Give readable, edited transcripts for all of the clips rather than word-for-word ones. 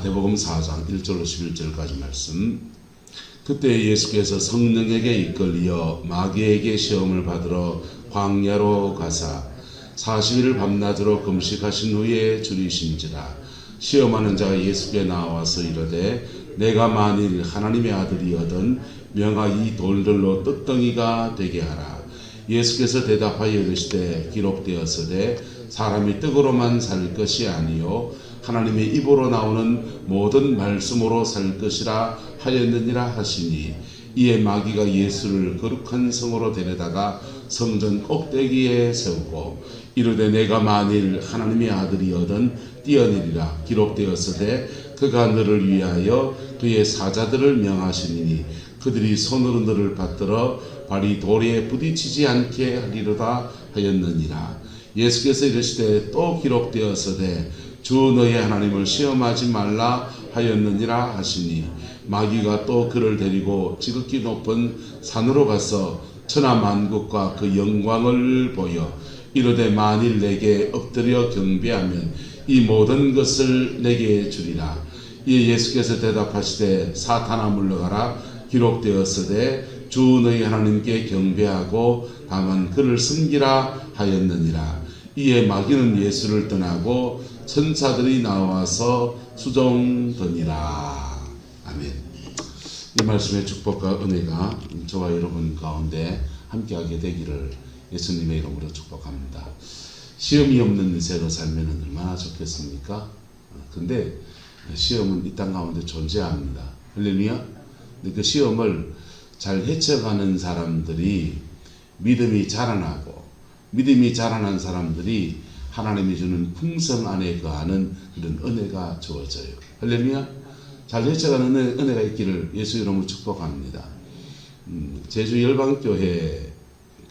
마태복음 4장 1절로 11절까지 말씀. 그때 예수께서 성령에게 이끌리어 마귀에게 시험을 받으러 광야로 가사 40일 밤낮으로 금식하신 후에 줄이신지라. 시험하는 자가 예수께 나와서 이르되 내가 만일 하나님의 아들이거든 명하 이 돌들로 떡덩이가 되게 하라. 예수께서 대답하여 이르시되 기록되었으되 사람이 떡으로만 살 것이 아니요 하나님의 입으로 나오는 모든 말씀으로 살 것이라 하였느니라 하시니, 이에 마귀가 예수를 거룩한 성으로 데려다가 성전 꼭대기에 세우고 이르되 내가 만일 하나님의 아들이거든 뛰어내리라. 기록되었으되 그가 너를 위하여 그의 사자들을 명하시니 그들이 손으로 너를 받들어 발이 돌에 부딪히지 않게 하리로다 하였느니라. 예수께서 이르시되 또 기록되었으되 주 너의 하나님을 시험하지 말라 하였느니라 하시니, 마귀가 또 그를 데리고 지극히 높은 산으로 가서 천하만국과 그 영광을 보여 이르되 만일 내게 엎드려 경배하면 이 모든 것을 내게 주리라. 이에 예수께서 대답하시되 사탄아 물러가라. 기록되었으되 주 너희 하나님께 경배하고 다만 그를 섬기라 하였느니라. 이에 마귀는 예수를 떠나고 천사들이 나와서 수종더니라. 아멘. 이 말씀의 축복과 은혜가 저와 여러분 가운데 함께하게 되기를 예수님의 이름으로 축복합니다. 시험이 없는 인생을 살면 얼마나 좋겠습니까? 근데 시험은 이 땅 가운데 존재합니다. 할렐루야. 근데 그 시험을 잘 헤쳐가는 사람들이 믿음이 자라나고, 믿음이 자라난 사람들이 하나님이 주는 풍성 안에 거하는 그런 은혜가 주어져요. 할렐루야. 잘 헤쳐가는 은혜가 있기를 예수 이름으로 축복합니다. 제주 열방교회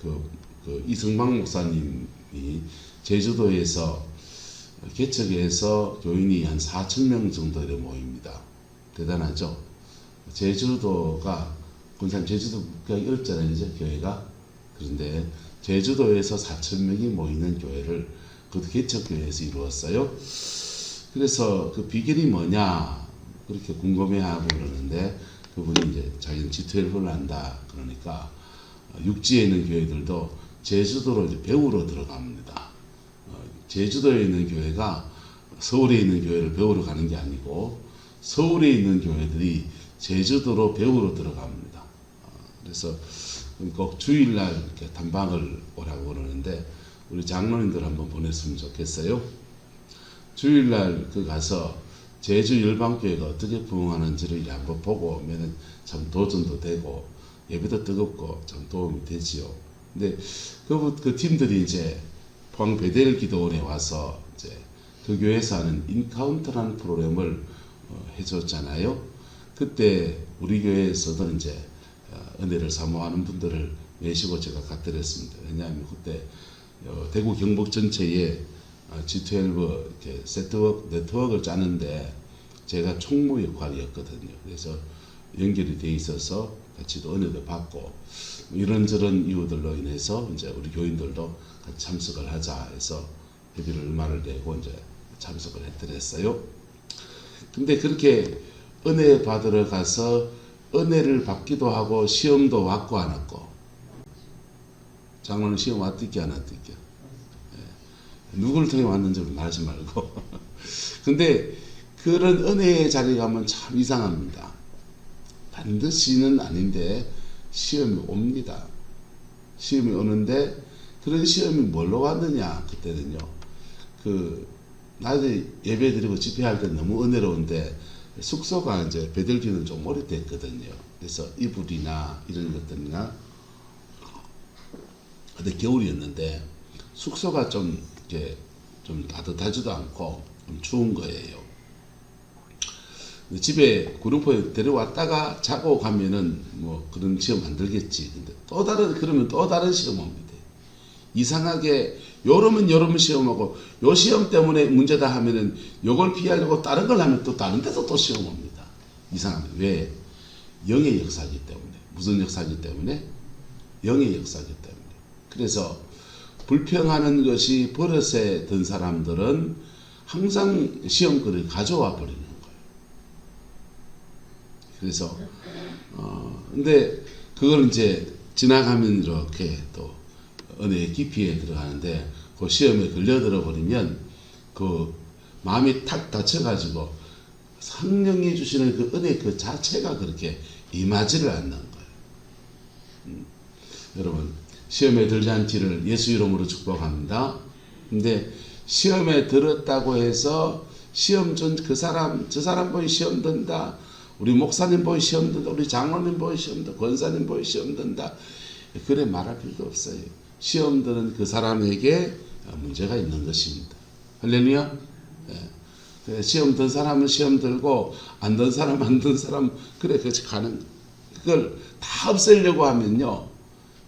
그 이승방 목사님이 제주도에서 개척해서 교인이 한 4,000명 정도 모입니다. 대단하죠. 제주도가 군산 제주도가 어렵잖아요, 이제 교회가. 그런데 제주도에서 4,000명이 모이는 교회를 그 개척교회에서 이루었어요. 그래서 그 비결이 뭐냐 그렇게 궁금해하고 그러는데, 그분이 이제 자기는 G12를 한다 그러니까 육지에 있는 교회들도 제주도로 이제 배우러 들어갑니다. 제주도에 있는 교회가 서울에 있는 교회를 배우러 가는 게 아니고 서울에 있는 교회들이 제주도로 배우러 들어갑니다. 그래서 꼭 주일날 이렇게 단방을 오라고 그러는데 우리 장로님들 한번 보냈으면 좋겠어요. 주일날 그 가서 제주 열방교회가 어떻게 부흥하는지를 한번 보고 오면은 참 도전도 되고 예배도 뜨겁고 참 도움이 되지요. 근데 그 팀들이 이제 포항 베델 기도원에 와서 이제 그 교회에서 하는 인카운터라는 프로그램을 해줬잖아요. 그때 우리 교회에서도 이제 은혜를 사모하는 분들을 내시고 제가 갖드렸습니다. 왜냐하면 그때 대구 경북 전체에 G12 이렇게 네트워크를 짜는데 제가 총무 역할이었거든요. 그래서 연결이 돼 있어서 같이 은혜도 받고 이런저런 이유들로 인해서 이제 우리 교인들도 같이 참석을 하자 해서 회비를 얼마를 내고 이제 참석을 해드렸어요. 근데 그렇게 은혜 받으러 가서 은혜를 받기도 하고 시험도 왔고 안 왔고. 장로는 시험 왔듯게 안 왔듯게. 누구를 통해 왔는지 말하지 말고. 근데 그런 은혜의 자리에 가면 참 이상합니다. 반드시는 아닌데 시험이 옵니다. 시험이 오는데 그런 시험이 뭘로 왔느냐 그때는요. 낮에 예배 드리고 집회할 때 너무 은혜로운데 숙소가 이제 베들기는 좀 오래됐거든요. 그래서 이불이나 이런 것들이나 근데 겨울이었는데 숙소가 좀 이렇게 좀 따뜻하지도 않고 좀 추운 거예요. 집에 구룡포에 데려왔다가 자고 가면은 뭐 그런 시험 안 들겠지. 근데 그러면 또 다른 시험 옵니다. 이상하게 요러면 여러분 시험하고 요 시험 때문에 문제다 하면은 요걸 피하려고 다른 걸 하면 또 다른 데서 또 시험 옵니다. 이상합니다. 왜? 영의 역사이기 때문에. 무슨 역사이기 때문에? 영의 역사이기 때문에. 그래서 불평하는 것이 버릇에 든 사람들은 항상 시험거리를 가져와 버리는 거예요. 그래서 근데 그걸 이제 지나가면 이렇게 또 은혜의 깊이에 들어가는데 그 시험에 걸려들어 버리면 그 마음이 탁 다쳐가지고 성령이 주시는 그 은혜 그 자체가 그렇게 임하지를 않는 거예요. 여러분 시험에 들지 않기를 예수 이름으로 축복합니다. 근데 시험에 들었다고 해서 시험 전 그 사람 저 사람 보이 시험 든다. 우리 목사님 보이 시험 든다. 우리 장로님 보이 시험 든다. 권사님 보이 시험 든다. 그래 말할 필요도 없어요. 시험 드는 그 사람에게 문제가 있는 것입니다. 할렐루야. 예. 시험 든 사람은 시험 들고 안 든 사람 안 든 사람 그래 그렇지 가는 그걸 다 없애려고 하면요.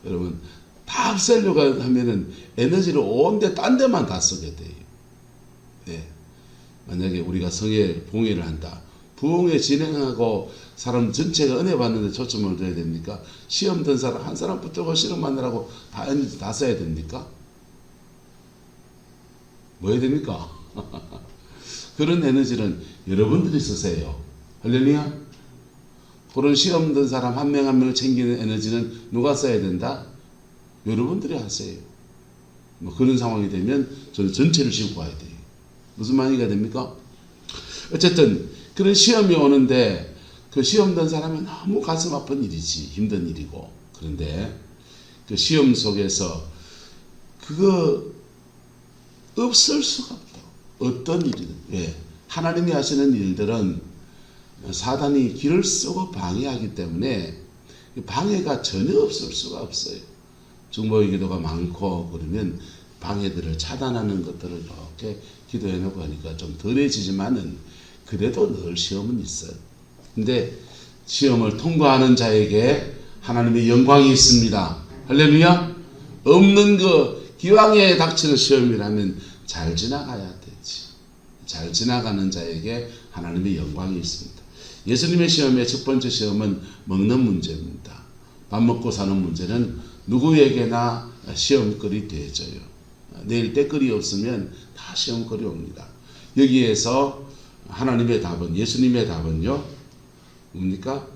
여러분 다 없애려고 하면은 에너지를 온데 딴 데만 다 쓰게 돼요. 예. 만약에 우리가 성회 봉회를 한다. 부흥회 진행하고 사람 전체가 은혜 받는데 초점을 둬야 됩니까? 시험 든 사람 한 사람 붙들고 시험 만나라고 다 에너지 다 써야 됩니까? 뭐 해야 됩니까? 그런 에너지는 여러분들이 쓰세요. 할렐루야. 그런 시험 든 사람 한 명 한 명을 챙기는 에너지는 누가 써야 된다? 여러분들이 하세요. 뭐 그런 상황이 되면 저는 전체를 싣고 가야 돼요. 무슨 말이가 됩니까? 어쨌든 그런 시험이 오는데 그 시험 든 사람은 너무 가슴 아픈 일이지 힘든 일이고 그런데 그 시험 속에서 그거 없을 수가 없다. 어떤 일이든 왜 하나님이 하시는 일들은 사단이 길을 쓰고 방해하기 때문에 방해가 전혀 없을 수가 없어요. 중보의 기도가 많고 그러면 방해들을 차단하는 것들을 이렇게 기도해 놓고 하니까 좀 덜해지지만은 그래도 늘 시험은 있어요. 근데 시험을 통과하는 자에게 하나님의 영광이 있습니다. 할렐루야. 없는 그 기왕에 닥치는 시험이라면 잘 지나가야 되지. 잘 지나가는 자에게 하나님의 영광이 있습니다. 예수님의 시험의 첫 번째 시험은 먹는 문제입니다. 밥 먹고 사는 문제는 누구에게나 시험거리 되어져요. 내일 때거리 없으면 다 시험거리 옵니다. 여기에서 하나님의 답은 예수님의 답은요. 뭡니까?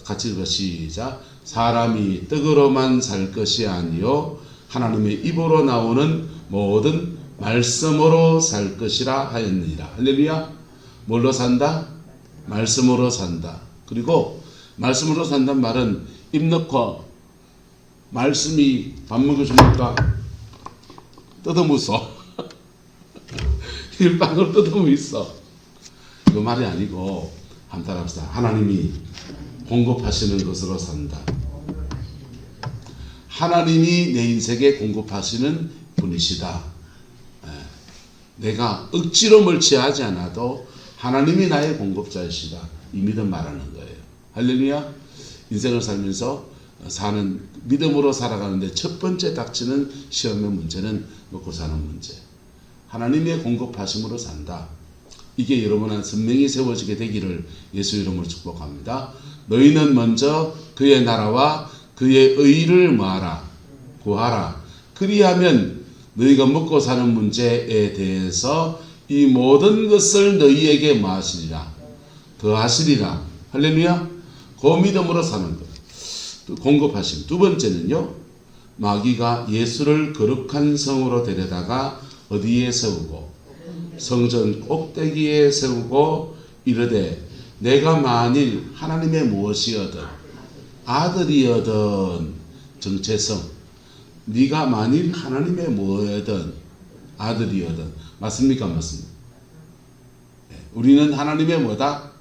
같이 읽어 시작. 사람이 떡으로만 살 것이 아니요 하나님의 입으로 나오는 모든 말씀으로 살 것이라 하였느니라. 할렐루야. 뭘로 산다? 말씀으로 산다. 그리고 말씀으로 산다는 말은 입 넣고 말씀이 밥 먹여주니까 뜯어무서 일방을 뜯어무있어. 그 말이 아니고 한번 따라합시다. 하나님이 공급하시는 것으로 산다. 하나님이 내 인생에 공급하시는 분이시다. 내가 억지로 멀치하지 않아도 하나님이 나의 공급자이시다. 이 믿음 말하는 거예요. 할렐루야. 인생을 살면서 사는 믿음으로 살아가는데 첫 번째 닥치는 시험의 문제는 먹고 사는 문제. 하나님의 공급하심으로 산다. 이게 여러분한 선명히 세워지게 되기를 예수 이름으로 축복합니다. 너희는 먼저 그의 나라와 그의 의를 뭐하라? 구하라. 그리하면 너희가 먹고 사는 문제에 대해서 이 모든 것을 너희에게 뭐하시리라? 더하시리라. 할렐루야. 그 믿음으로 사는 것. 공급하심. 두 번째는요. 마귀가 예수를 거룩한 성으로 데려다가 어디에 세우고 성전 꼭대기에 세우고 이르되 내가 만일 하나님의 무엇이어든 아들이어든 정체성 네가 만일 하나님의 뭐여든 아들이어든 맞습니까? 맞습니다. 우리는 하나님의 뭐다?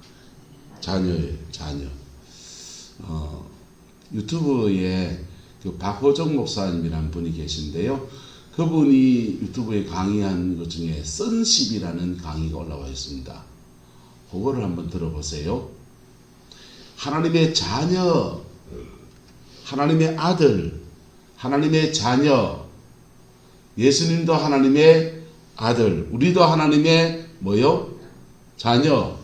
자녀예요. 자녀. 유튜브에 그 박호정 목사님이라는 분이 계신데요. 그분이 유튜브에 강의한 것 중에 선십이라는 강의가 올라와 있습니다. 그거를 한번 들어보세요. 하나님의 자녀, 하나님의 아들, 하나님의 자녀, 예수님도 하나님의 아들, 우리도 하나님의 뭐요? 자녀,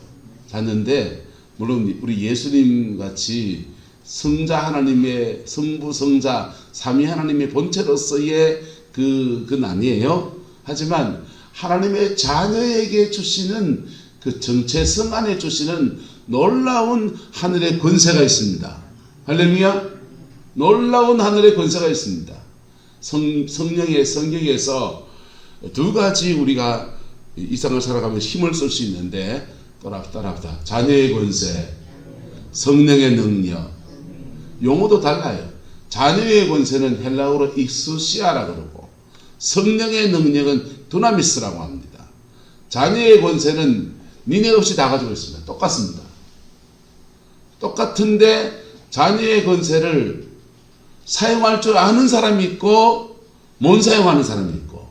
자녀인데 물론 우리 예수님 같이 성자 하나님의 성부 성자 삼위 하나님의 본체로서의 그건 아니에요. 하지만 하나님의 자녀에게 주시는 그 정체성 안에 주시는 놀라운 하늘의 권세가 있습니다. 할렐루야. 놀라운 하늘의 권세가 있습니다. 성경에서 두 가지 우리가 이 세상을 살아가면 힘을 쓸 수 있는데 따라합시다. 자녀의 권세, 성령의 능력. 용어도 달라요. 자녀의 권세는 헬라어로 익수시아라 그러고 성령의 능력은 두나미스라고 합니다. 자녀의 권세는 니네 없이 다 가지고 있습니다. 똑같습니다. 똑같은데 자녀의 권세를 사용할 줄 아는 사람이 있고 못 사용하는 사람이 있고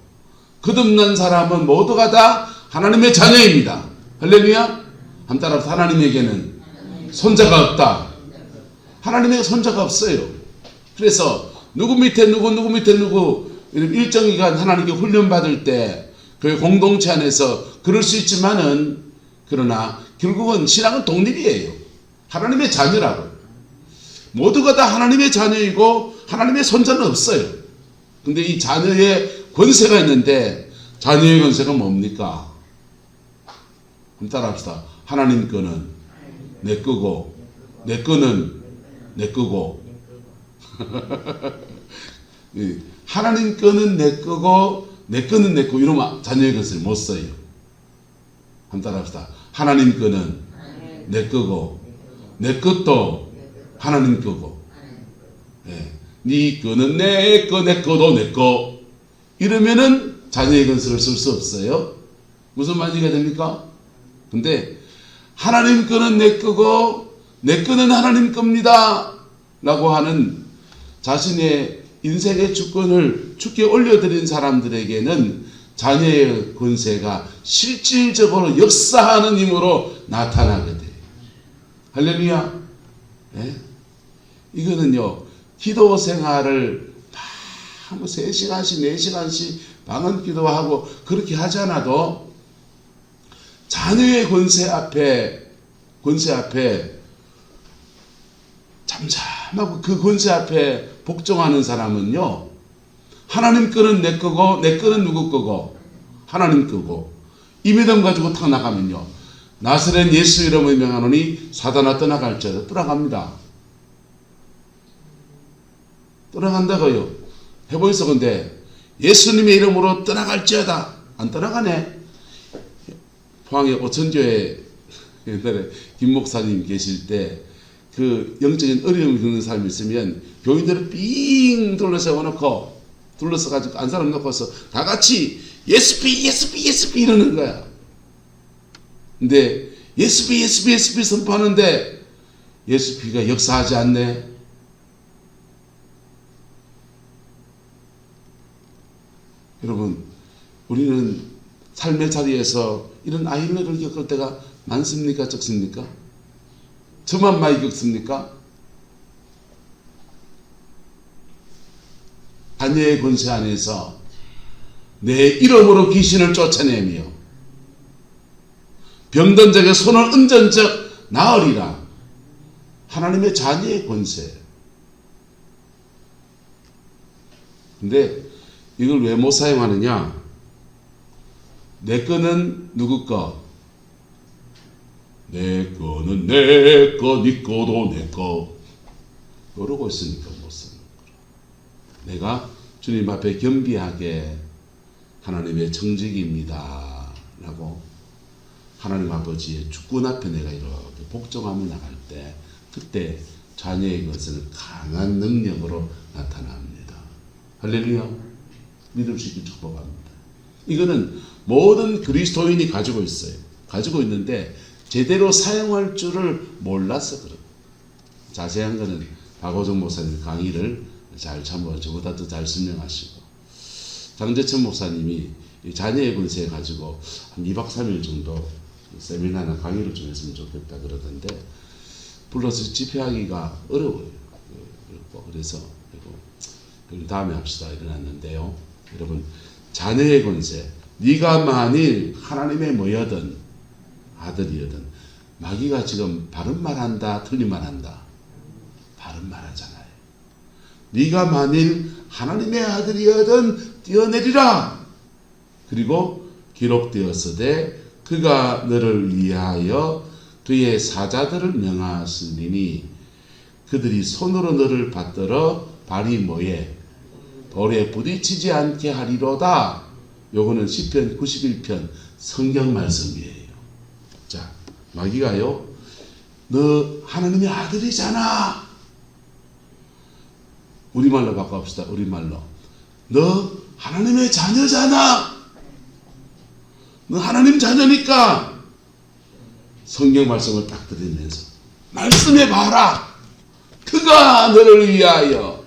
거듭난 사람은 모두가 다 하나님의 자녀입니다. 할렐루야. 한 따라 하나님에게는 손자가 없다. 하나님에게 손자가 없어요. 그래서 누구 밑에 누구 일정 기간 하나님께 훈련받을 때 그 공동체 안에서 그럴 수 있지만은 그러나 결국은 신앙은 독립이에요. 하나님의 자녀라고. 모두가 다 하나님의 자녀이고 하나님의 손자는 없어요. 근데 이 자녀의 권세가 있는데 자녀의 권세가 뭡니까? 한번 따라합시다. 하나님 거는 내 거고 내 거는 내 거고 하나님 거는 내 거고 내 거는 내 거. 이러면 자녀의 것을 못 써요. 한번 따라합시다. 하나님 거는 내 거고 내 것도 하나님 거고 네 거는 내 거, 내 거도 내 거. 이러면은 자녀의 것을 쓸 수 없어요. 무슨 말이가 됩니까? 근데 하나님 거는 내 거고 내 거는 하나님 겁니다 라고 하는 자신의 인생의 주권을 주께 올려드린 사람들에게는 자녀의 권세가 실질적으로 역사하는 힘으로 나타나게 돼요. 할렐루야. 네? 이거는요, 기도 생활을 막 3시간씩 4시간씩 방언 기도하고 그렇게 하지 않아도 자녀의 권세 앞에 잠잠하고 그 권세 앞에 복종하는 사람은요, 하나님 거는 내 거고 내 거는 누구 거고 하나님 거고 이 믿음 가지고 탁 나가면요, 나사렛 예수 이름을 명하노니 사단아 떠나갈지어다. 떠나갑니다. 떠나간다고요. 해보이소. 근데 예수님의 이름으로 떠나갈지어다. 안 떠나가네. 포항의 오천교회 옛날에 김 목사님 계실 때 그 영적인 어려움을 겪는 사람이 있으면 교인들을 삥 둘러세워놓고 둘러서가지고 안 사람 놓고서 다 같이 예수피 이러는 거야. 근데 예수피 선포하는데 예수피가 역사하지 않네. 여러분, 우리는 삶의 자리에서 이런 아일러를 겪을 때가 많습니까? 적습니까? 저만 많이 겪습니까? 자녀의 권세 안에서 내 이름으로 귀신을 쫓아내며 병든 자에게 손을 얹은 적 나으리라. 하나님의 자녀의 권세. 근데 이걸 왜 못 사용하느냐? 내 거는 누구 거? 내 거는 내 거, 네 거도 내 거. 이러고 있으니까 못 쓰는 거라. 내가 주님 앞에 겸비하게 하나님의 청직입니다 라고 하나님 아버지의 주권 앞에 내가 이렇게 복종하며 나갈 때, 그때 자녀의 것은 강한 능력으로 나타납니다. 할렐루야. 믿을 수 있게 축복합니다. 이거는 모든 그리스도인이 가지고 있어요. 가지고 있는데 제대로 사용할 줄을 몰라서 그래요. 자세한 거는 박호정 목사님 강의를 잘 참고하고 저보다 더 잘 설명하시고, 장재천 목사님이 자녀의 권세 가지고 한 2박 3일 정도 세미나나 강의를 좀 했으면 좋겠다 그러던데 불러서 집회하기가 어려워요. 그래서 다음에 합시다 이러놨는데요. 여러분, 자녀의 권세, 네가 만일 하나님의 뭐여든 아들이여든, 마귀가 지금 바른 말한다 틀린 말한다? 바른 말하잖아요. 네가 만일 하나님의 아들이여든 뛰어내리라. 그리고 기록되었으되 그가 너를 위하여 그의 사자들을 명하시니 그들이 손으로 너를 받들어 발이 뭐에 돌에 부딪히지 않게 하리로다. 요거는 시편 91편 성경 말씀이에요. 자, 마귀가요, 너 하나님의 아들이잖아. 우리말로 바꿔봅시다. 우리말로. 너 하나님의 자녀잖아. 너 하나님 자녀니까 성경 말씀을 딱 드리면서 말씀해 봐라. 그가 너를 위하여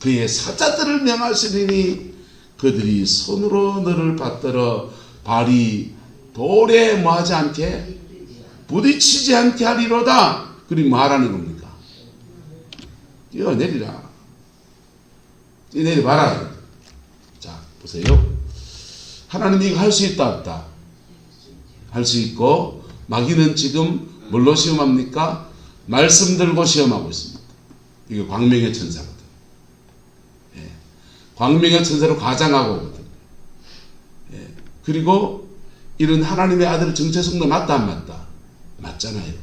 그의 사자들을 명하시리니 그들이 손으로 너를 받들어 발이 돌에 뭐하지 않게 부딪히지 않게 하리로다. 그리고 말하는 겁니까? 뛰어내리라. 뛰어내려봐라. 자, 보세요. 하나님이 이거 할 수 있다 없다? 할 수 있고, 마귀는 지금 뭘로 시험합니까? 말씀 들고 시험하고 있습니다. 이게 광명의 천사거든. 예. 광명의 천사로 가장하고 오거든. 예. 그리고 이런 하나님의 아들 정체성도 맞다 안 맞다? 맞잖아요.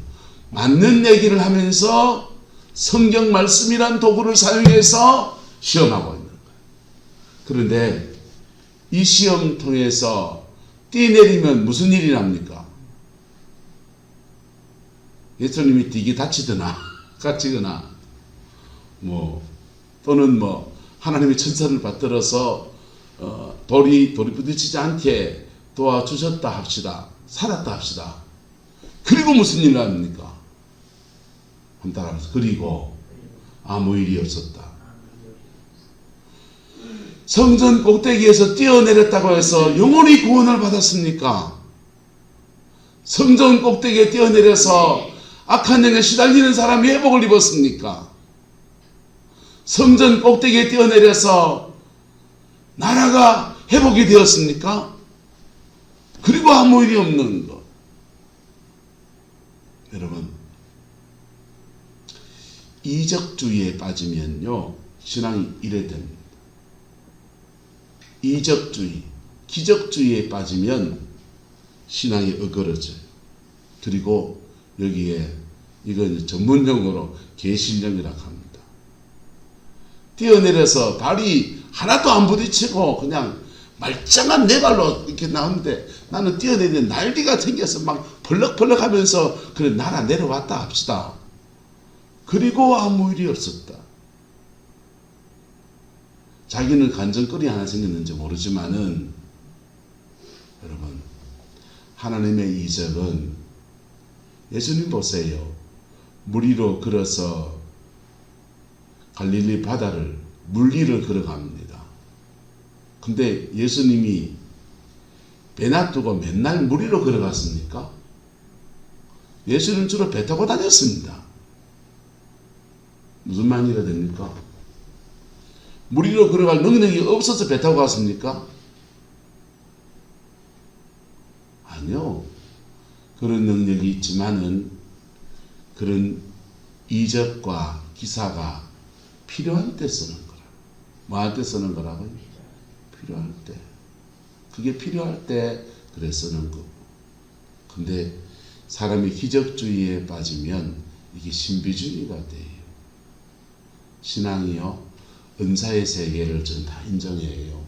맞는 얘기를 하면서 성경 말씀이란 도구를 사용해서 시험하고 있는 거예요. 그런데 이 시험 통해서 뛰내리면 무슨 일이 납니까? 예수님이 뒤기 다치거나 갇히거나 또는 하나님의 천사를 받들어서 돌이 부딪히지 않게 도와주셨다 합시다. 살았다 합시다. 그리고 무슨 일이 납니까? 그리고 아무 일이 없었다. 성전 꼭대기에서 뛰어내렸다고 해서 영원히 구원을 받았습니까? 성전 꼭대기에 뛰어내려서 악한 영에 시달리는 사람이 회복을 입었습니까? 성전 꼭대기에 뛰어내려서 나라가 회복이 되었습니까? 그리고 아무 일이 없는 것. 여러분, 이적주의에 빠지면요, 신앙이 이래 됩니다. 이적주의, 기적주의에 빠지면 신앙이 어그러져요. 그리고 여기에 이건 전문용어로 계신령이라고 합니다. 뛰어내려서 발이 하나도 안 부딪히고 그냥 말짱한 네 발로 이렇게 나오는데 나는 뛰어내리는 날개가 생겨서 막 벌럭벌럭 하면서 그래 날아 내려왔다 합시다. 그리고 아무 일이 없었다. 자기는 간증거리 하나 생겼는지 모르지만은 여러분, 하나님의 이적은 예수님 보세요. 물 위로 걸어서 갈릴리 바다를 물 위를 걸어갑니다. 근데 예수님이 배 놔두고 맨날 물 위로 걸어갔습니까? 예수님은 주로 배 타고 다녔습니다. 무슨 말이라 됩니까? 물 위로 걸어갈 능력이 없어서 배 타고 갔습니까? 아니요. 그런 능력이 있지만은 그런 이적과 기사가 필요할 때 쓰는 거라. 뭐 할 때 쓰는 거라고요? 필요할 때. 그게 필요할 때 그래 쓰는 거고. 근데 사람이 기적주의에 빠지면 이게 신비주의가 돼요. 신앙이요, 은사의 세계를 전 다 인정해요.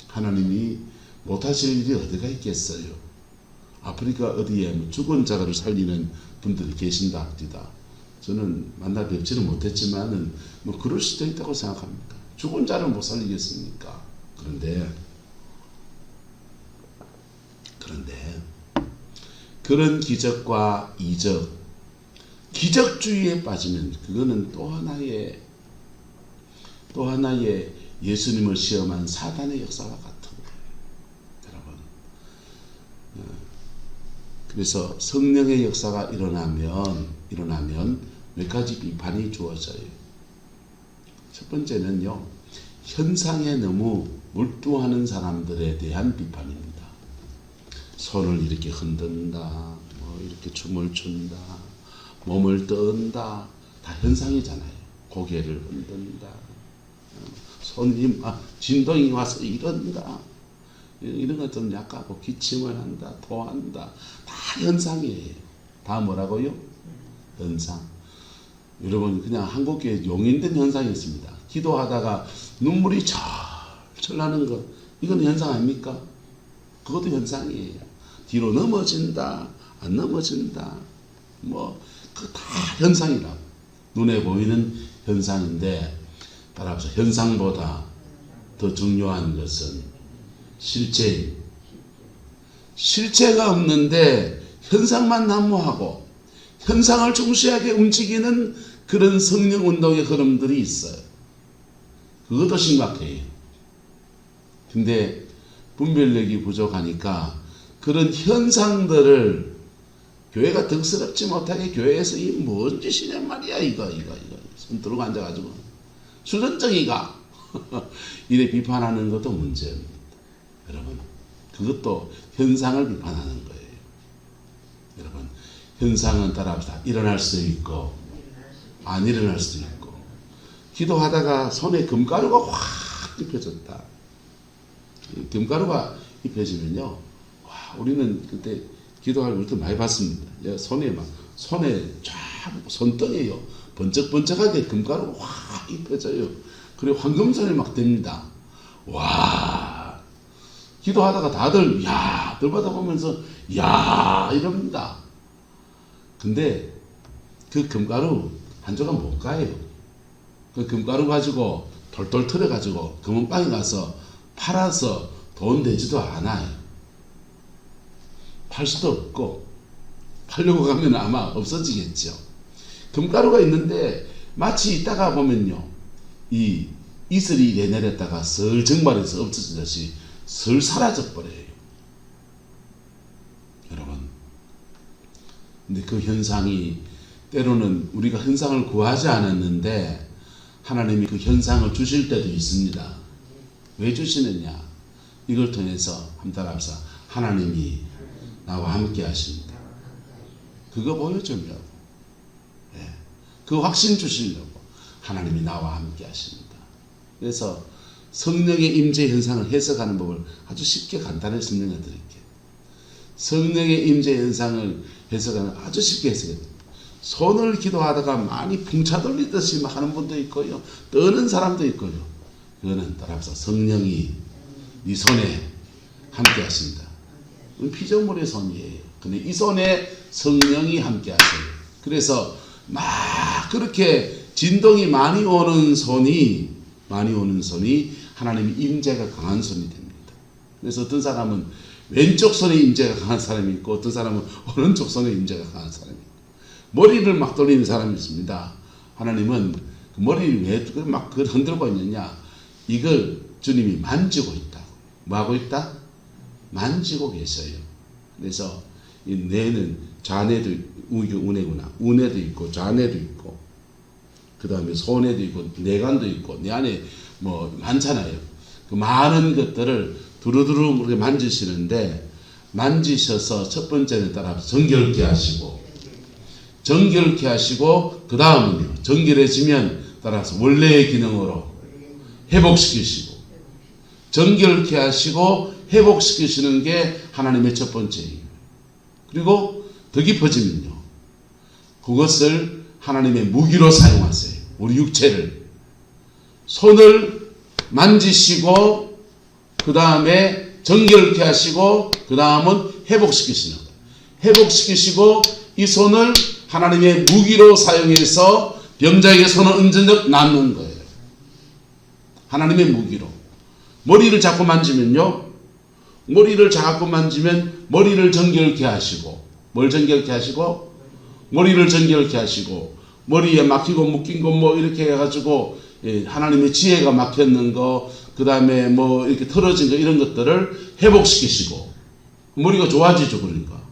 하나님이 못하실 일이 어디가 있겠어요? 아프리카 어디에 죽은 자를 살리는 분들이 계신다 합니다. 저는 만나 뵙지는 못했지만은 그럴 수도 있다고 생각합니다. 죽은 자를 못 살리겠습니까? 그런데 그런 기적과 이적, 기적주의에 빠지면 그거는 또 하나의 예수님을 시험한 사단의 역사와 같은 거예요. 여러분, 그래서 성령의 역사가 일어나면 몇 가지 비판이 주어져요. 첫 번째는요, 현상에 너무 몰두하는 사람들에 대한 비판입니다. 손을 이렇게 흔든다, 이렇게 춤을 춘다, 몸을 뜬다, 다 현상이잖아요. 고개를 흔든다, 진동이 와서 이런다, 이런 것 좀 약하고 기침을 한다, 토한다, 다 현상이에요. 다 뭐라고요? 현상. 여러분 그냥 한국교회 용인된 현상이었습니다. 기도하다가 눈물이 철철 나는 것, 이건 현상 아닙니까? 그것도 현상이에요. 뒤로 넘어진다, 안 넘어진다, 뭐 그 다 현상이라고. 눈에 보이는 현상인데, 따라서 현상보다 더 중요한 것은 실제입니다. 실체가 없는데 현상만 난무하고 현상을 중시하게 움직이는 그런 성령 운동의 흐름들이 있어요. 그것도 심각해요. 근데 분별력이 부족하니까 그런 현상들을 교회가 득스럽지 못하게 교회에서 이 뭔 짓이냐 말이야 이거 손 들고 앉아가지고 수전증이가 이래 비판하는 것도 문제입니다. 여러분 그것도 현상을 비판하는 거예요. 여러분 현상은 따라합시다. 일어날 수 있고 안 일어날 수도 있고, 기도하다가 손에 금가루가 확 입혀졌다. 금가루가 입혀지면요, 와, 우리는 그때 기도할 때 많이 봤습니다. 손에 쫙 손등에요 번쩍번쩍하게 금가루가 확 입혀져요. 그리고 황금손이 막 됩니다. 와, 기도하다가 다들 야 들받아 보면서 야 이럽니다. 근데 그 금가루 한 조각 못 가요. 그 금가루 가지고 털털 털어 가지고 금은방에 가서 팔아서 돈 되지도 않아요. 팔 수도 없고, 팔려고 가면 아마 없어지겠죠. 금가루가 있는데 마치 있다가 보면요, 이 이슬이 내렸다가 슬 증발해서 없어지듯이 슬 사라져 버려요. 여러분, 근데 그 현상이 때로는 우리가 현상을 구하지 않았는데 하나님이 그 현상을 주실 때도 있습니다. 왜 주시느냐? 이걸 통해서 한번 따라합시다. 하나님이 나와 함께 하십니다. 그거 보여주려고, 그 확신 주시려고 하나님이 나와 함께 하십니다. 그래서 성령의 임재 현상을 해석하는 법을 아주 쉽게 간단히 설명해 드릴게요. 성령의 임재 현상을 해석하는 아주 쉽게 해석해 드립니다. 손을 기도하다가 많이 풍차 돌리듯이 하는 분도 있고요, 떠는 사람도 있고요. 그거는 따라서 성령이 이 손에 함께 하신다. 피조물의 손이에요. 근데 이 손에 성령이 함께 하세요. 그래서 막 그렇게 진동이 많이 오는 손이 하나님의 임재가 강한 손이 됩니다. 그래서 어떤 사람은 왼쪽 손에 임재가 강한 사람이 있고, 어떤 사람은 오른쪽 손에 임재가 강한 사람이 있고, 머리를 막 돌리는 사람이 있습니다. 하나님은 그 머리를 왜 막 흔들고 있느냐? 이걸 주님이 만지고 있다고. 뭐 하고 있다? 만지고 계셔요. 그래서 이 뇌는 좌뇌도 운해구나. 운해도 있고 좌뇌도 있고, 그 다음에 손에도 있고 뇌관도 있고, 내 안에 뭐 많잖아요. 그 많은 것들을 두루두루 그렇게 만지시는데, 만지셔서 첫 번째는 따라 정결케 하시고, 그 다음은요, 정결해지면 따라서 원래의 기능으로 회복시키시고, 정결케 하시고 회복시키시는 게 하나님의 첫 번째예요. 그리고 더 깊어지면요, 그것을 하나님의 무기로 사용하세요. 우리 육체를, 손을 만지시고, 그 다음에 정결케 하시고, 그 다음은 회복시키시는 거예요. 회복시키시고 이 손을 하나님의 무기로 사용해서 병자에게 손을 얹은 낫는 거예요. 하나님의 무기로. 머리를 자꾸 만지면요, 머리를 머리를 정결케 하시고, 뭘 정결케 하시고? 머리를 정결케 하시고, 머리에 막히고 묶인 거 뭐 이렇게 해가지고, 하나님의 지혜가 막혔는 거, 그 다음에 뭐 이렇게 털어진 거, 이런 것들을 회복시키시고, 머리가 좋아지죠. 그러니까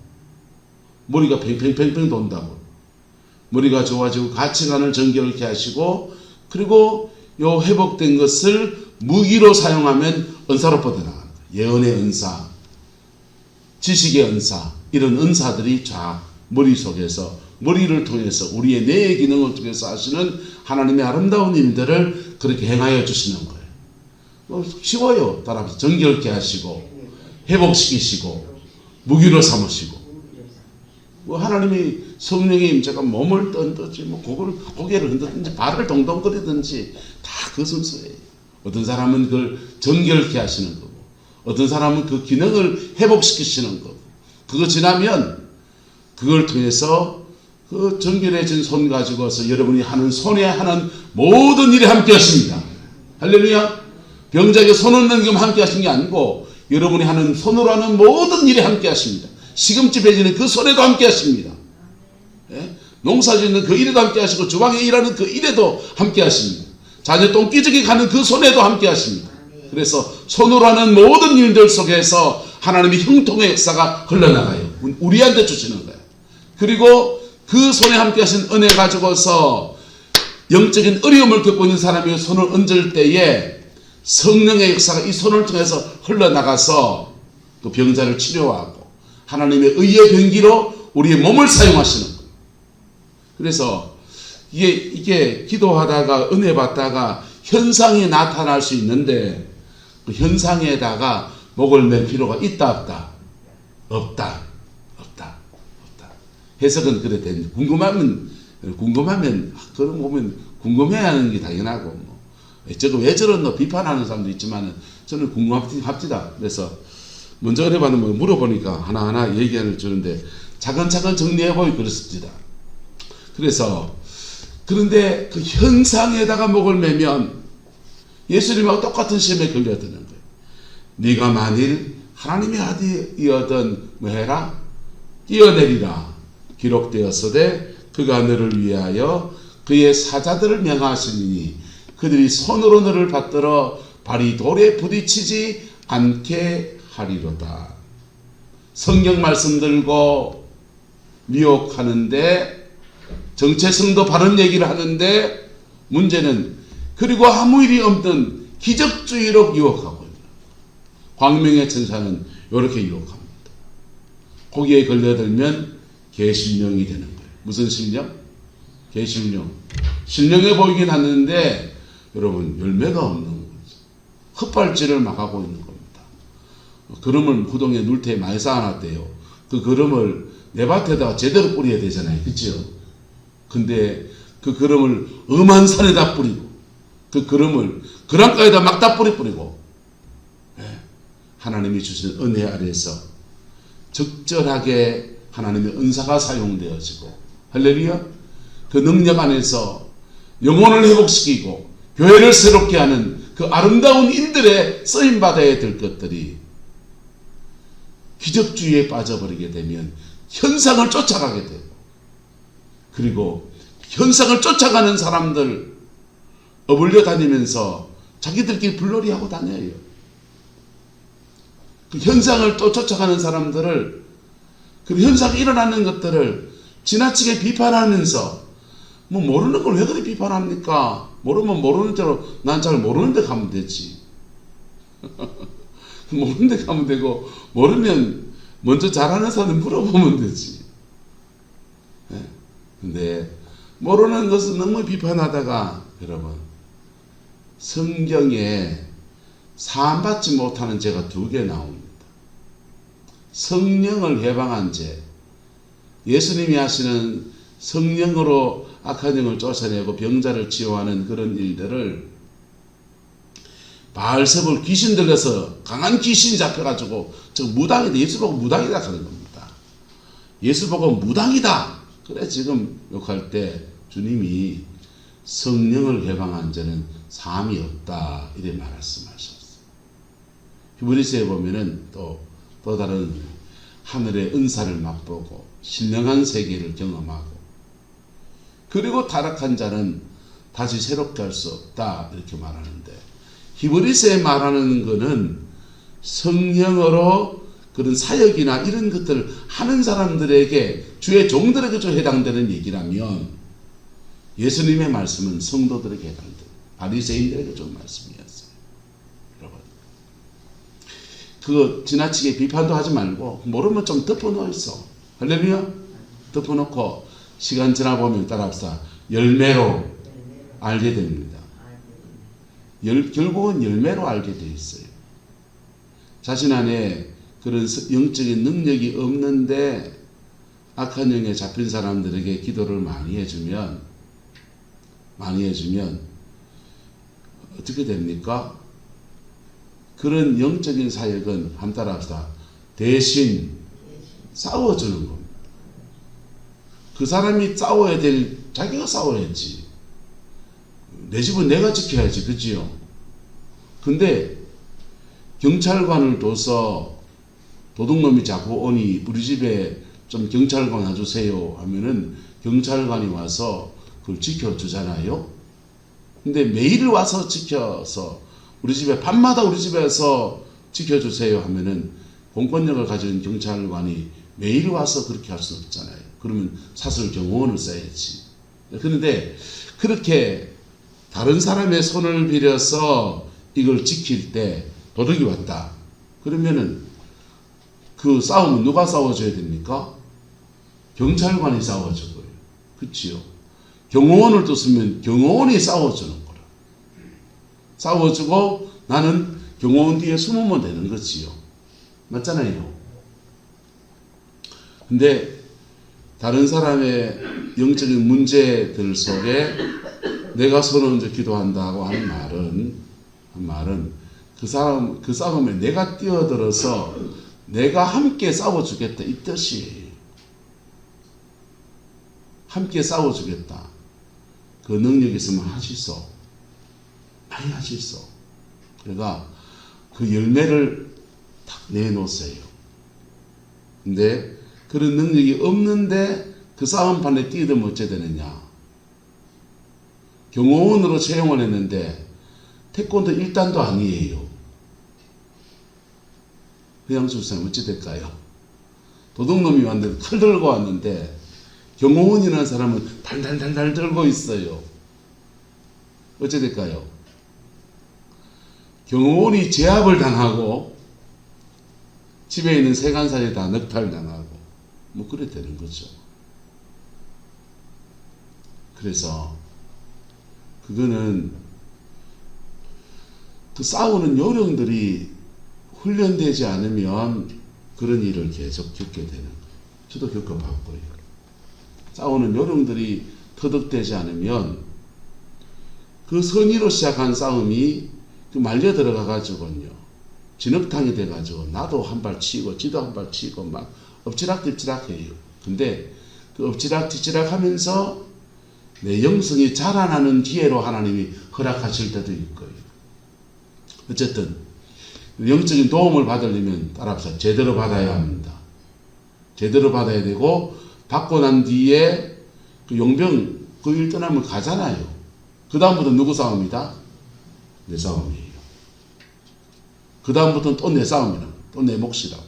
머리가 팽팽팽팽 돈다고. 머리가 좋아지고 가치관을 정결케 하시고, 그리고 요 회복된 것을 무기로 사용하면 은사로 뻗어나가는 거예요. 예언의 은사, 지식의 은사, 이런 은사들이 쫙 머릿속에서, 머리를 통해서 우리의 뇌의 기능을 통해서 하시는 하나님의 아름다운 일들을 그렇게 행하여 주시는 거예요. 쉬워요. 따라서 정결케 하시고 회복시키시고 무기로 삼으시고. 뭐 하나님이 성령의 임재가 몸을 던든지 뭐 고개를 흔들든지 발을 동동거리든지 다 그 순서예요. 어떤 사람은 그걸 정결케 하시는 거고, 어떤 사람은 그 기능을 회복시키시는 거고, 그거 지나면 그걸 통해서 그 정결해진 손 가지고서 여러분이 하는 손에 하는 모든 일에 함께 하십니다. 할렐루야. 병자에게 손 얹는 게 함께 하신 게 아니고 여러분이 하는 손으로 하는 모든 일에 함께 하십니다. 시금치 배지는 그 손에도 함께 하십니다. 예? 농사 짓는 그 일에도 함께 하시고 주방에 일하는 그 일에도 함께 하십니다. 자녀 똥기저귀 가는 그 손에도 함께 하십니다. 그래서 손으로 하는 모든 일들 속에서 하나님의 형통의 역사가 흘러나가요. 우리한테 주시는 거예요. 그리고 그 손에 함께 하신 은혜 가지고서 영적인 어려움을 겪고 있는 사람이 손을 얹을 때에 성령의 역사가 이 손을 통해서 흘러나가서 그 병자를 치료하고 하나님의 의의 병기로 우리의 몸을 사용하시는 거예요. 그래서 이게 기도하다가 은혜 받다가 현상이 나타날 수 있는데 그 현상에다가 목을 맬 필요가 있다 없다? 없다. 해석은 그래 되는데 궁금하면 그런 보면 궁금해야 하는 게 당연하고 뭐 저거 왜 저런 비판하는 사람도 있지만 저는 궁금합니다. 그래서 먼저 은혜 받는 거 물어보니까 하나하나 얘기를 주는데 차근차근 정리해보기 그렇습니다. 그런데 그 현상에다가 목을 매면 예수님하고 똑같은 시험에 걸려드는 거예요. 네가 만일 하나님의 아들이거든 뭐해라? 뛰어내리라. 기록되었으되 그가 너를 위하여 그의 사자들을 명하시니 그들이 손으로 너를 받들어 발이 돌에 부딪히지 않게 하리로다. 성경 말씀 들고 미혹하는데 정체성도 바른 얘기를 하는데 문제는 그리고 아무 일이 없는 기적주의로 유혹하고 있다. 광명의 천사는 이렇게 유혹합니다. 거기에 걸려들면 개신령이 되는 거예요. 무슨 신령? 개신령. 신령해 보이긴 하는데 여러분 열매가 없는 거죠. 헛발질을 막 하고 있는 겁니다. 그름을 후동에 눌테에 많이 쌓아놨대요. 그 그름을 내 밭에다가 제대로 뿌려야 되잖아요. 그렇죠? 근데 그 그름을 엄한 산에다 뿌리고 그 그름을 그랑가에다 막 다 뿌리고 하나님이 주신 은혜 아래에서 적절하게 하나님의 은사가 사용되어지고 할렐루야. 그 능력 안에서 영혼을 회복시키고 교회를 새롭게 하는 그 아름다운 일들에 쓰임받아야 될 것들이 기적주의에 빠져버리게 되면 현상을 쫓아가게 되고 그리고 현상을 쫓아가는 사람들 어울려 다니면서 자기들끼리 불놀이하고 다녀요. 그 현상을 또 쫓아가는 사람들을 그 현상이 일어나는 것들을 지나치게 비판하면서 뭐 모르는 걸 왜 그리 비판합니까? 모르면 모르는 대로 난 잘 모르는 데 가면 되지. 모르는 데 가면 되고 모르면 먼저 잘하는 사람 물어보면 되지. 근데 모르는 것은 너무 비판하다가 여러분 성경에 사함받지 못하는 죄가 2개 나옵니다. 성령을 해방한 죄, 예수님이 하시는 성령으로 악한 영을 쫓아내고 병자를 치유하는 그런 일들을 바알세불 귀신 들려서 강한 귀신이 잡혀가지고 저 무당이다. 예수 보고 무당이다 하는 겁니다. 예수 보고 무당이다. 그래 지금 욕할 때 주님이 성령을 해방한 자는 사함이 없다 이래 말씀하셨어요. 히브리서에 보면은 또 다른 하늘의 은사를 맛보고 신령한 세계를 경험하고 그리고 타락한 자는 다시 새롭게 할 수 없다 이렇게 말하는데 히브리서에 말하는 것은 성령으로 그런 사역이나 이런 것들을 하는 사람들에게 주의 종들에게 좀 해당되는 얘기라면 예수님의 말씀은 성도들에게 해당돼요. 바리새인들에게 좀 말씀이었어요. 여러분 그거 지나치게 비판도 하지 말고 모르면 좀 덮어놓어 있어. 할렐루야. 덮어놓고 시간 지나보면 따라합시다. 열매로 알게 됩니다. 결국은 열매로 알게 돼 있어요. 자신 안에 그런 영적인 능력이 없는데 악한 영에 잡힌 사람들에게 기도를 많이 해주면 어떻게 됩니까? 그런 영적인 사역은 한따라합시다. 대신 싸워주는 겁니다. 그 사람이 싸워야 될, 자기가 싸워야지. 내 집은 내가 지켜야지. 그지요? 근데 경찰관을 둬서 도둑놈이 자꾸 오니 우리 집에 좀 경찰관 놔주세요 하면은 경찰관이 와서 그걸 지켜주잖아요. 근데 매일 와서 지켜서 우리 집에 밤마다 우리 집에서 지켜주세요 하면은 공권력을 가진 경찰관이 매일 와서 그렇게 할 수 없잖아요. 그러면 사설 경호원을 써야지. 그런데 그렇게 다른 사람의 손을 빌어서 이걸 지킬 때 도둑이 왔다. 그러면은 그 싸움은 누가 싸워줘야 됩니까? 경찰관이 싸워줘요. 그치요? 경호원을 뒀으면 경호원이 싸워주는 거라. 싸워주고 나는 경호원 뒤에 숨으면 되는 거지요. 맞잖아요. 근데 다른 사람의 영적인 문제들 속에 내가 손을 얹어 기도한다고 하는 말은 그 싸움에 내가 뛰어들어서 내가 함께 싸워주겠다 이 뜻이에요. 함께 싸워주겠다. 그 능력이 있으면 하시소. 많이 하시소. 그러니까 그 열매를 탁 내놓으세요. 근데 그런 능력이 없는데 그 싸움판에 뛰어들면 어찌 되느냐. 경호원으로 채용을 했는데 태권도 1단도 아니에요. 그냥 주세요. 어찌 될까요? 도둑놈이 왔는데 칼 들고 왔는데 경호원이라는 사람은 달달달달 들고 있어요. 어찌 될까요? 경호원이 제압을 당하고 집에 있는 세간살이 다 넉탈당하고 뭐 그래 되는 거죠. 그래서 그거는 그 싸우는 요령들이 훈련되지 않으면 그런 일을 계속 겪게 되는 거예요. 저도 겪어봤고요. 싸우는 요령들이 터득되지 않으면 그 선의로 시작한 싸움이 그 말려 들어가가지고요. 진흙탕이 돼가지고 나도 한 발 치고 지도 한 발 치고 막 엎치락뒤치락 해요. 근데 그 엎치락뒤치락 하면서 내 영성이 자라나는 기회로 하나님이 허락하실 때도 있고요. 어쨌든 영적인 도움을 받으려면 따라합시다. 제대로 받아야 합니다. 제대로 받아야 되고 받고 난 뒤에 그 용병 그 일 떠나면 가잖아요. 그 다음부터 누구 싸움이다? 내 싸움이에요. 그 다음부터는 또 내 싸움이라. 또 내 몫이라.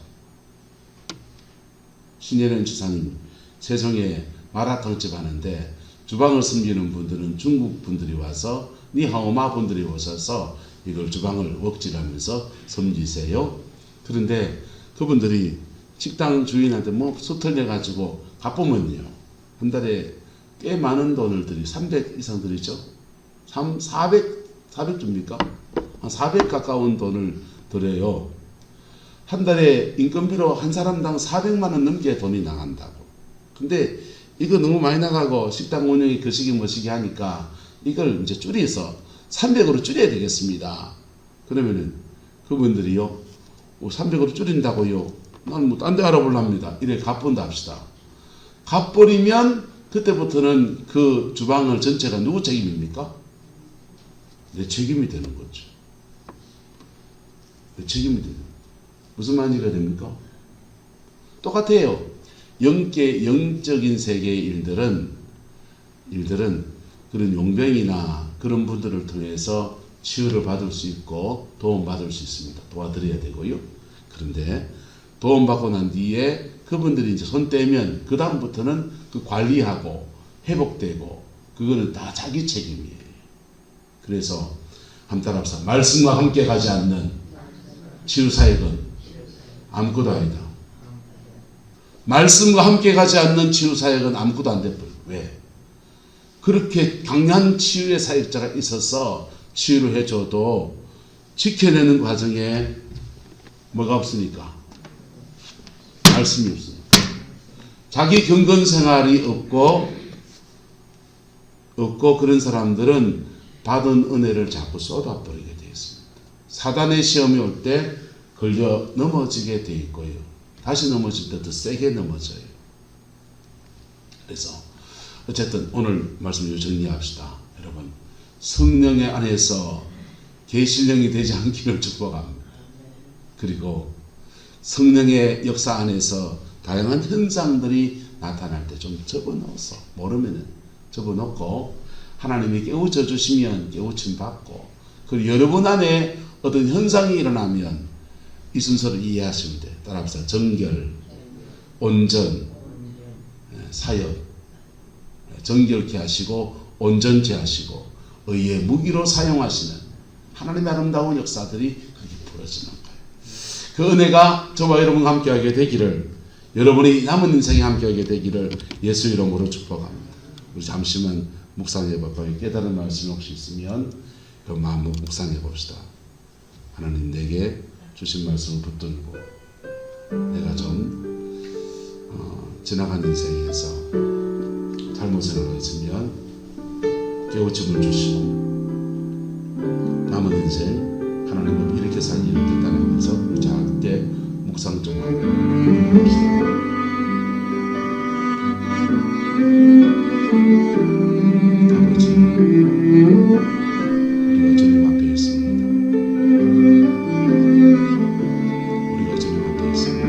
신예련 지사님 세종에 마라탕집 하는데 주방을 섬기는 분들은 중국 분들이 와서 니하오마 분들이 오셔서 이걸 주방을 웍질하면서 섬기세요. 그런데 그분들이 식당 주인한테 뭐 수틀려 가지고 갚으면요 한 달에 꽤 많은 돈을 들이 300 이상 들이죠. 400 줍니까? 한 400 가까운 돈을 들여요. 한 달에 인건비로 한 사람당 400만 원 넘게 돈이 나간다고. 근데 이거 너무 많이 나가고 식당 운영이 거시기 뭐시기 하니까 이걸 이제 줄여서 300으로 줄여야 되겠습니다. 그러면은 그분들이요 300으로 줄인다고요. 나는 뭐 딴 데 알아볼랍니다. 이래 갚은다 합시다. 갚버리면 그때부터는 그 주방을 전체가 누구 책임입니까? 내 책임이 되는 거죠. 내 책임이 되는 거죠. 무슨 말인지가 됩니까? 똑같아요. 영적인 세계의 일들은 그런 용병이나 그런 분들을 통해서 치유를 받을 수 있고 도움받을 수 있습니다. 도와드려야 되고요. 그런데 도움받고 난 뒤에 그분들이 이제 손 떼면 그 다음부터는 그 관리하고 회복되고 그거는 다 자기 책임이에요. 그래서 함따라합시다. 말씀과 함께 가지 않는 치유사역은 아무것도 아니다. 말씀과 함께 가지 않는 치유사역은 아무것도 안 돼버려요. 왜? 그렇게 강한 치유의 사역자가 있어서 치유를 해줘도 지켜내는 과정에 뭐가 없으니까? 말씀이 없으니까. 자기 경건 생활이 없고 그런 사람들은 받은 은혜를 자꾸 쏟아버리게 되어 있습니다. 사단의 시험이 올 때 걸려 넘어지게 되어 있고요. 다시 넘어질 때 더 세게 넘어져요. 그래서 어쨌든 오늘 말씀을 정리합시다. 여러분, 성령의 안에서 계시령이 되지 않기를 축복합니다. 그리고 성령의 역사 안에서 다양한 현상들이 나타날 때 좀 접어넣어서, 모르면 접어넣고 하나님이 깨우쳐 주시면 깨우침 받고, 그리고 여러분 안에 어떤 현상이 일어나면 이 순서를 이해하시면 돼요. 따라합시다. 정결, 온전, 사역, 정결케 하시고 온전케 하시고 의의 무기로 사용하시는 하나님의 아름다운 역사들이 그렇게 벌어지는 거예요. 그 은혜가 저와 여러분과 함께하게 되기를, 여러분이 남은 인생에 함께하게 되기를 예수 이름으로 축복합니다. 우리 잠시만 묵상해 볼까요? 깨달은 말씀 혹시 있으면 그 마음 묵상해 봅시다. 하나님, 내게 주신 말씀을 붙들고 내가 좀 지나간 인생에서 잘못을 하고 있으면 깨우침을 주시고 남은 인생 하나님을 이렇게 살기를 뜻하면서 우리 작게 묵상 좀 해봅시다. 아버지, 우리가 주님 앞에 있습니다. 우리가 주님 앞에 있습니다.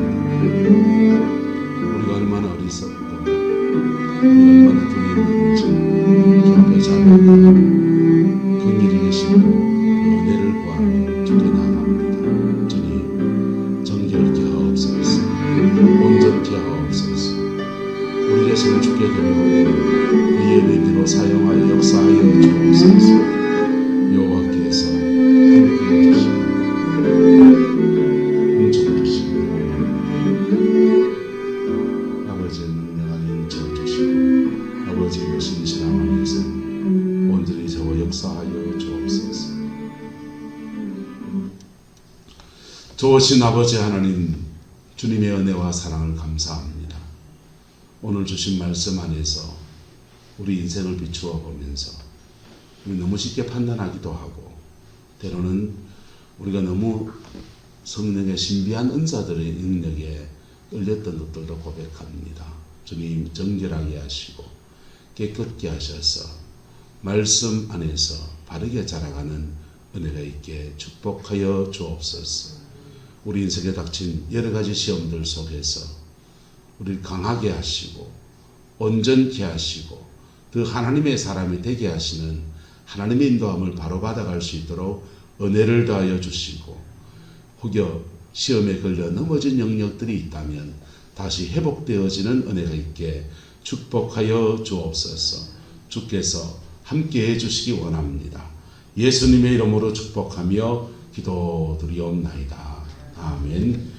우리가 얼마나 어리석고 우리가 얼마나 돈이 있는지 주 앞에 잘 긍휼히 계시고 그 은혜를 구하며 주께 나아갑니다. 주님, 정결케 하옵소서, 온전케 하옵소서. 우리 자신을 주께 드리고 의의 의미로 사용하여 역사하여 주옵소서. 여호와께서 함께해 주시고 응답 주시고 아버지의 능력 안에 응답 주시고 아버지의 신실함 안에서 온전히 저와 역사하여 주옵소서. 좋으신 아버지 하나님, 주님의 은혜와 사랑을 감사합니다. 오늘 주신 말씀 안에서 우리 인생을 비추어 보면서 우리 너무 쉽게 판단하기도 하고 때로는 우리가 너무 성령의 신비한 은사들의 능력에 끌렸던 것들도 고백합니다. 주님, 정결하게 하시고 깨끗게 하셔서 말씀 안에서 바르게 자라가는 은혜가 있게 축복하여 주옵소서. 우리 인생에 닥친 여러 가지 시험들 속에서 우리를 강하게 하시고 온전케 하시고 그 하나님의 사람이 되게 하시는 하나님의 인도함을 바로 받아갈 수 있도록 은혜를 더하여 주시고, 혹여 시험에 걸려 넘어진 영역들이 있다면 다시 회복되어지는 은혜가 있게 축복하여 주옵소서. 주께서 함께해 주시기 원합니다. 예수님의 이름으로 축복하며 기도드리옵나이다. 아멘.